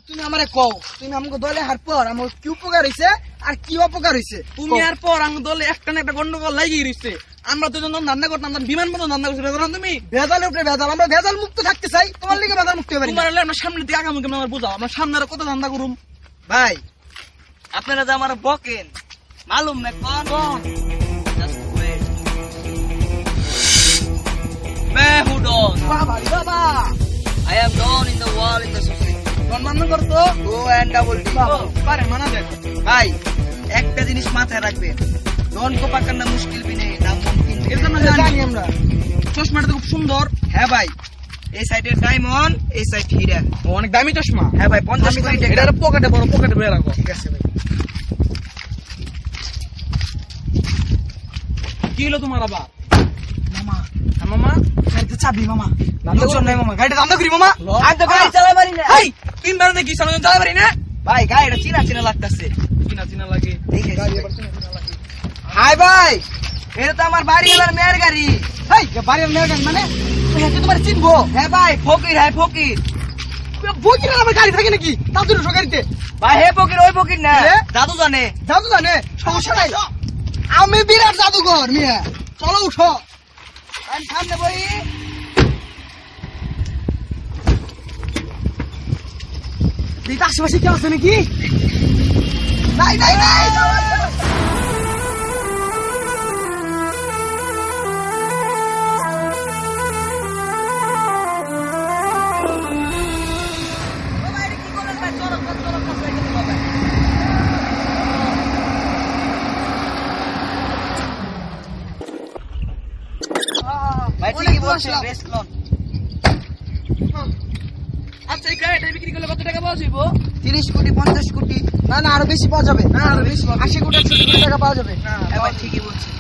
তুমি আমারে কও তুমি আমাকে দলে হার পর আমার কি উপকার হইছে আর কি অপকার হইছে? তুমি আর পর আমার দলে একটা না একটা গন্ডগোল লাগিয়ে রইছে। আমরা দুজন রান্না করতাম, বিমান বন্ধ রান্না করছি না। তুমি ভেজাল উপরে ভেজাল, আমরা ভেজাল মুক্ত থাকতে চাই, তোমার লিগে ভেজাল মুক্ত হবে না। তোমার আমরা সামনে দিয়ে আগামী কেমন আমার বুঝাও, আমরা সামনে আরো কত ধান্দা করুম। ভাই আপনারা যে আমার বকেন মালুম না কোন मैं हूँ डॉन। বাহ ভাই বাবা, I am Don in the world in the society. সম্মান করতো Go and double D. পারে মানা যায়। ভাই একটা জিনিস মাথায় রাখবেন, ডন को पकड़ना मुश्किल भी नहीं, ना मुमकिन। এর জন্য জানি আমরা। চশমাটা খুব সুন্দর। হ্যাঁ ভাই, এই সাইডে ডায়মন্ড, এই সাইড হীরা। অনেক দামি চশমা। হ্যাঁ ভাই 50 কোটি টাকা। এটা পকেটে বড়, পকেটে বের রাখো। ঠিক আছে ভাই। কি হলো তোমার আবার? মামা হ্যাঁ মামা, গাড়িতে চাবি মামা, দান্দা লোকজন নাই মামা, গাড়িটা দান্দা করি মামা। আমি তো গাড়ি চালাই পারি না। এই তিনবার নাকি চালানো চালাই পারি না ভাই, গাড়িটা চিনা চিনা লাগতেছে। চিনা চিনা লাগে। হাই ভাই, এটা তো আমার বাড়ি এলার মেয়ের গাড়ি। এই বাড়ির মেয়ে গান মানে তুমি তোমার চিনবো? হ্যাঁ ভাই, ফকির, হ্যাঁ ফকির। বকির আমার গাড়ি থাকে নাকি? দাদুর গাড়িতে ভাই হে ফকির, ওই ফকির না, এ? দাদু জানে। দাদু জানে, সমস্যা নাই। আমি বিরাট জাদুঘর মিয়া, চলো উঠো। আমি সামনে বই। দেখি আশেপাশে কেউ আছে নাকি? নাই নাই নাই। ভাই ঠিকই বলছেন, রেস্ট লন। আচ্ছা এই গাড়িটা বিক্রি করলে কত টাকা পাওয়া যাবে? 30 কোটি 50 কোটি, না না আরো বেশি পাওয়া যাবে। না, আরো বেশি পাওয়া যাবে। 80 কোটি 100 কোটি টাকা পাওয়া যাবে। হ্যাঁ ভাই ঠিকই বলছেন।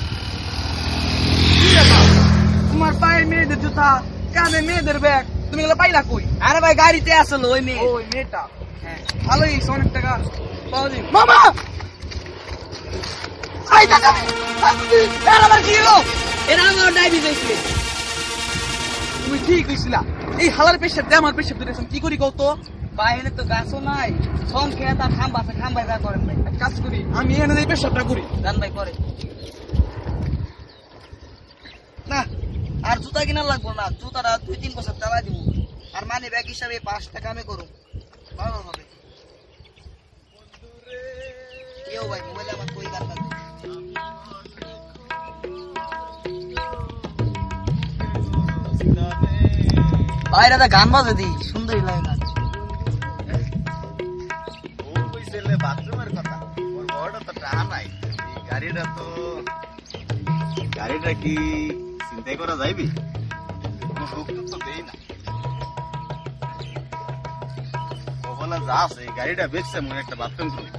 তোমার পায়ে মেয়েদের জুতা, কানে মেয়েদের ব্যাগ, তুমি এগুলো পাইলা কই? আরে ভাই গাড়িতে আসলো ওই মেয়ে। ওই মেয়েটা হ্যাঁ ভালোই অনেক টাকা পাওয়া যাবে। মামা আই দাদা, এর আবার কি হলো? এরা আমার ডাইভি যাইছে। তুমি ঠিক কইছিলা, এই হালার পেশাব দে আমার পেশাব দিতেছেন কি করি কও তো? বাইরে তো গাছও নাই, সন খেয়ে তার খাম্বা আছে, খাম্বাই যা করেন ভাই। এক কাজ করি, আমি এনে এই পেশাবটা করি। জান ভাই করে না। আর জুতা কিনা লাগবো না, জুতাটা 2-3 বছর চালাই দিব। আর মানি ব্যাগ হিসাবে 5 টাকা আমি করুম, ভালো হবে। কেউ ভাই মোবাইলে আমার কই গান বাজে। ভাই দাদা গান বাজে দি, সুন্দরই লাগে গান। বাথরুমের কথা ওর বড়টা তো টাহা নাই, গাড়িটা কি চিন্তাই করা যাইবি? কোনো লোক তো দেই না, ও বলে যা আছে এই গাড়িটা বেচছে মনে একটা বাথরুম করি।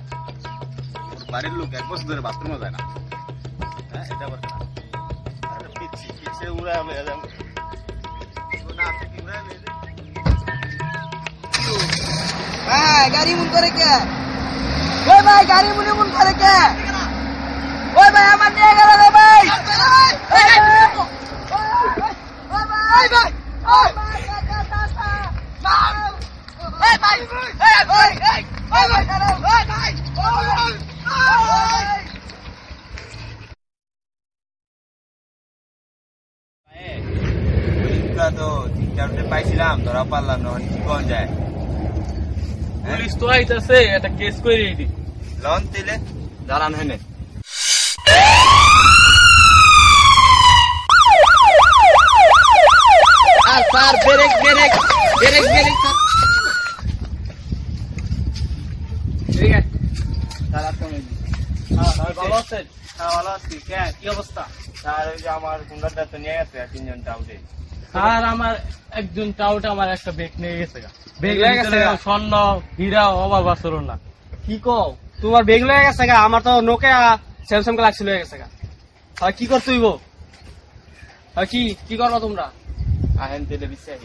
ওর বাড়ির লোক 1 বছর ধরে বাথরুমে যায় না। হ্যাঁ এটা আবার পিছিয়ে উড়া হয়ে যাবে না, কি উড়া হয়ে যায়। হ্যাঁ গাড়ি মন করে কে? ওই ভাই গাড়ি মনে মন করে কে? ওই ভাই আমার নিয়ে গেল রে ভাই। ওই ভাই তো 3-4 পাইছিলাম, ধরা পারলাম না, কি কোন যায়? পুলিশ তো আইতাছে, একটা কেস করে রেডি। লন দিলে দাঁড়ান হেনে। আর sir break break break break sir. ঠিক আছে, দাঁড়া তুমি। ভালো আছেন? হ্যাঁ ভালো আছি। কি অবস্থা? স্যার ওই যে আমার গুন্ডাটা তো নিয়ে গেছে 3 জন টাউটে। স্যার আমার একজন টাউট আমার একটা ব্যাগ নিয়ে গেছে। ব্যাগ লয়ে গেছে গা? স্বর্ণ হীরা অভাব আসল না। কি কও তোমার বেগ লয়ে গেছে গা? আমার তো নোকিয়া স্যামসাং গ্যালাক্সি লয়ে গেছে গা। আর কি করতে হইব? আর কি করবা তোমরা? আহেন তেলে বিশ্বাস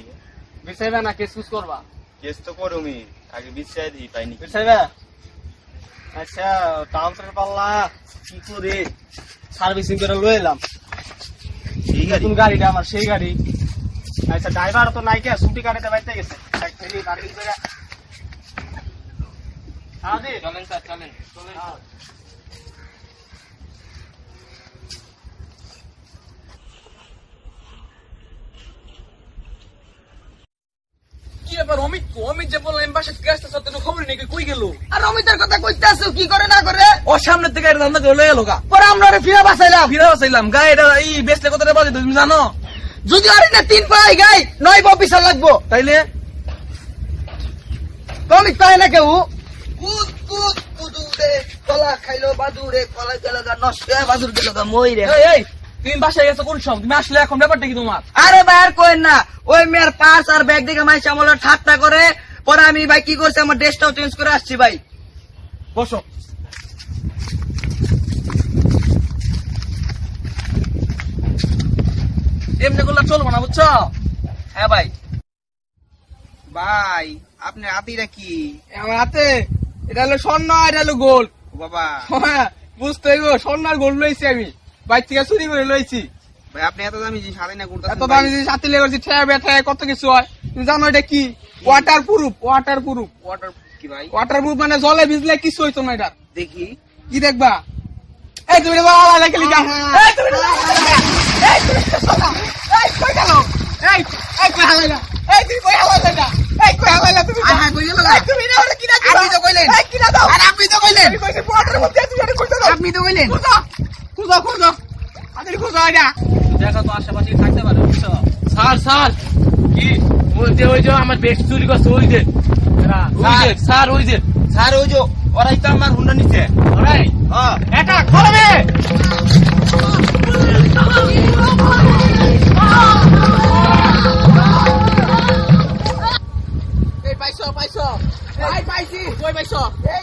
বিচাইবা না কেস কুস করবা? কেস তো করুমি, আগে বিশ্বাস দিই পাইনি। বিচাইবা? আচ্ছা টাউটের পাল্লা কি করে সার্ভিসিং করে লয়ে এলাম। ঠিক আছে, নতুন গাড়িটা আমার সেই গাড়ি। আচ্ছা ড্রাইভার তো নাই কে, ছুটি গাড়িতে বাইতে গেছে। চলেন স্যার চলেন চলেন কি ব্যাপার অমিত অমিত যে বললাম বাসা থেকে আসতেছে তোর খবর নেই কই গেল আর অমিতের কথা কইতে আসো কি করে না করে ও সামনে থেকে এটা ধান্দা করে লয়ে গেল পরে আমরা ফিরে বাঁচাইলাম গায়ে এটা এই বেসলে কতটা বাজে তুমি জানো যদি আরে না 3 পাই গাই 9 অফিসার লাগবো তাইলে অমিত পায় না কেউ কুদ কুদ কুদুরে কলা খাইলো বাদুরে কলা গেল গা নষ্ট বাদুর গেল গা মই রে এই তুমি বাসায় গেছো কোন সব তুমি আসলে এখন ব্যাপারটা কি তোমার আরে ভাই আর কইন না ওই মেয়ের পাস আর ব্যাগ দেখে মাইছে আমলে ঠাট্টা করে পরে আমি ভাই কি করছি আমার ড্রেসটাও চেঞ্জ করে আসছি ভাই বসো এমনি করলে চলবো না বুঝছো হ্যাঁ ভাই ভাই আপনার হাতিটা কি আমার হাতে এটা হলো স্বর্ণ এটা হলো গোল্ড বাবা হ্যাঁ বুঝতে হইব স্বর্ণ আর গোল্ড লইছি আমি বাইক থেকে চুরি করে লইছি ভাই আপনি এত দামি জিনিস হাতে না করতে এত দামি জিনিস হাতে লেগেছি ঠেয়া বেঠায় কত কিছু হয় তুমি জানো এটা কি ওয়াটার প্রুফ ওয়াটার কি ভাই ওয়াটার প্রুফ মানে জলে ভিজলে কিছু হইতো না এটা দেখি কি দেখবা এই তুমি বাবা দেখলি যা এই তুমি এই কই গেল এই কই হালাইলা এই তুমি কই হালাইলা এই কই হালাইলা তুমি আহা কই গেল তুমি না ওরে কিনা দিবা আপনি তো কইলেন এই কিনা দাও আর আপনি তো কইলেন আমি কইছি ওয়াটার মধ্যে তুমি এটা কইতে দাও আপনি তো কইলেন খুঁজো আদের খুঁজো এটা দেখো তো আশেপাশে থাকতে পারে বুঝছো স্যার স্যার কি ওই যে আমার ব্যাগ চুরি করছে ওই যে স্যার ওই যে ওরাই তো আমার হুন্ডা নিচ্ছে ওরাই হ্যাঁ এটা খোলবে এই পাইছো পাইছি কই পাইছো এই